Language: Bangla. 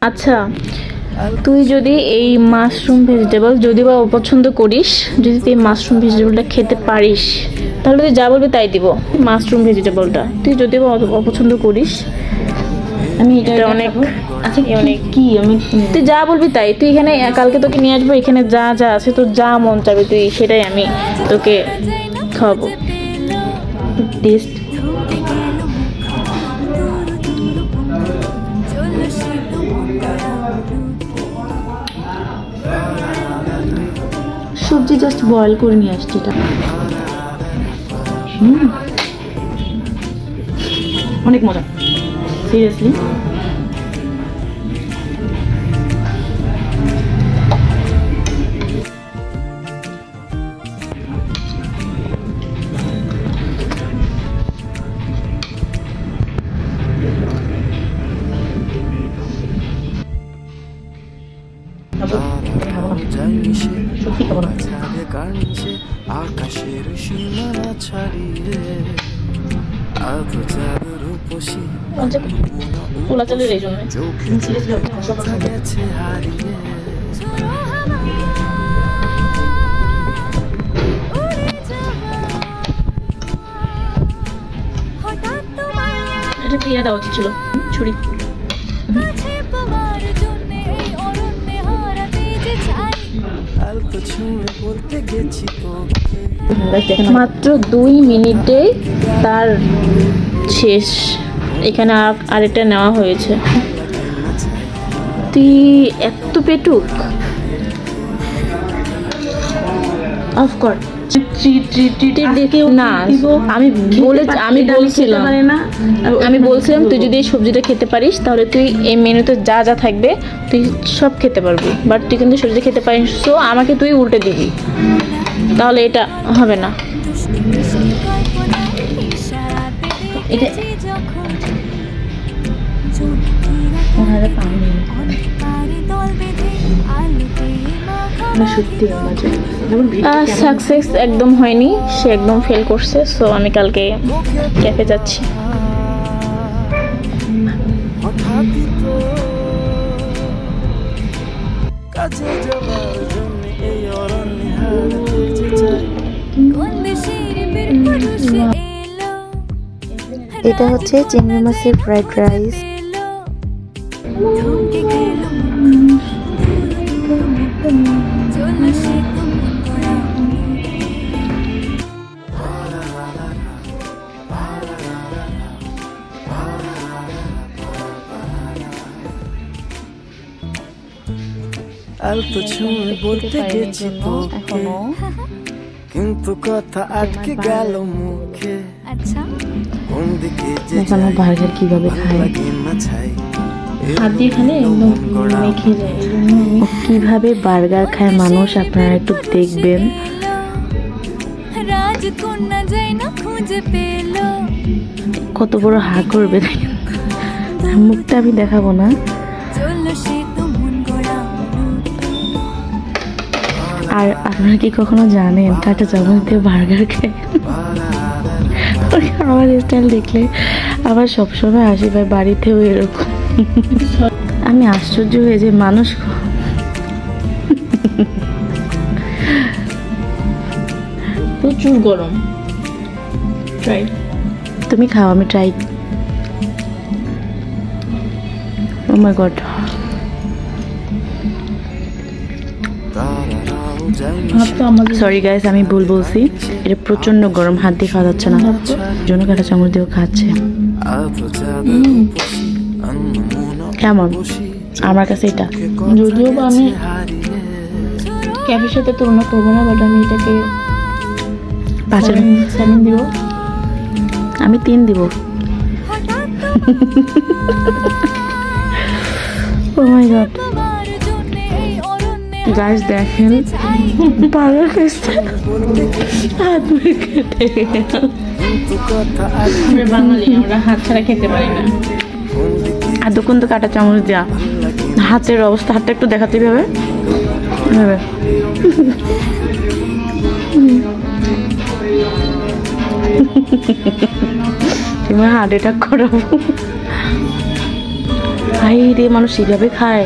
আচ্ছা, তুই যদি এই মাশরুম ভেজিটেবল যদি বা অপছন্দ করিস, যদি তুই মাশরুম ভেজিটেবলটা খেতে পারিস, তাহলে তুই যা বলবি তাই দিব। মাশরুম ভেজিটেবলটা তুই যদি বা অপছন্দ করিস, আমি এটা অনেক আচ্ছা অনেক কি আমি তুই যা বলবি তাই। তুই এখানে কালকে তোকে নিয়ে আসবো, এখানে যা যা আছে তোর যা মন চাবে তুই সেটাই আমি তোকে খাওয়াবো। টেস্ট সবজি জাস্ট বয়েল করে নিয়ে আসছি এটা। অনেক মজা, সিরিয়াসলি। আকাশের সীমানা ছাড়িয়ে গেছে হারিয়ে। এটা ক্রিয়া দেওয়া উচিত ছিল, ছুরি। মাত্র 2 মিনিটে তার শেষ। এখানে আরেকটা নেওয়া হয়েছে। তুই এত পেটুক অফ কর। না আমি বলছিলাম তুই যদি এই সবজিটা খেতে পারিস তাহলে তুই এই মেনুতে যা যা থাকবে তুই সব খেতে পারবি, বাট তুই কিন্তু সবজি খেতে পারিস, তো আমাকে তুই উল্টে দিবি, তাহলে এটা হবে না। এটা সাকসেস একদম হয়নি, সে একদম ফেল করছে। সো আমি কালকে ক্যাফে যাচ্ছি। এটা হচ্ছে চিংড়ি মাছের ফ্রাইড রাইস। অল্প ছুঁয়ে বলতে গেছি তোকে, কিন্তু কথা আটকে গেল মুখে। আচ্ছা কোন দিকে যে বার্গার কিভাবে খায়, হাত দিয়ে খেলে একদম মেখে যায়। কিভাবে বার্গার খায় মানুষ আপনারা একটু দেখবেন। কত বড় হা করবে, মুখটা আমি দেখাবো না। আর আপনারা কি কখনো জানেন কাঁচা চামচ দিয়ে বার্গার খায়? আমার স্টাইল দেখলে আবার সবসময় হাসি পায়, বাড়িতেও এরকম। আমি আশ্চর্য হয়ে যে মানুষ প্রচুর গরম। ট্রাই, তুমি খাও, আমি ট্রাই। ও মাই গড, সরি গাইস, আমি ভুল বলছি। এটা প্রচন্ড গরম, হাত দিয়ে খাওয়া যাচ্ছে না, জন্য কাঁটা চামচ দিয়েও খাচ্ছে। কেমন আমার কাছে এটা, যদিও বা আমি ক্যাফের সাথে তুলনা করবো না, বাট আমি এটাকে 7 দিব। আমি 3 দিব। ও মাই গড গাইস, দেখেন বার্গার খেয়েছে, হাত মুড়ে কেটে। বাঙালি, আমরা হাত ছাড়া খেতে পারি না। আর দোকান তো কাঁটা চামচ দেওয়া, হাতের অবস্থা, হাতটা একটু দেখাতে হবে। তুমি হার্ট অ্যাটাক করাবো। হাই রে, মানুষ এইভাবে খায়।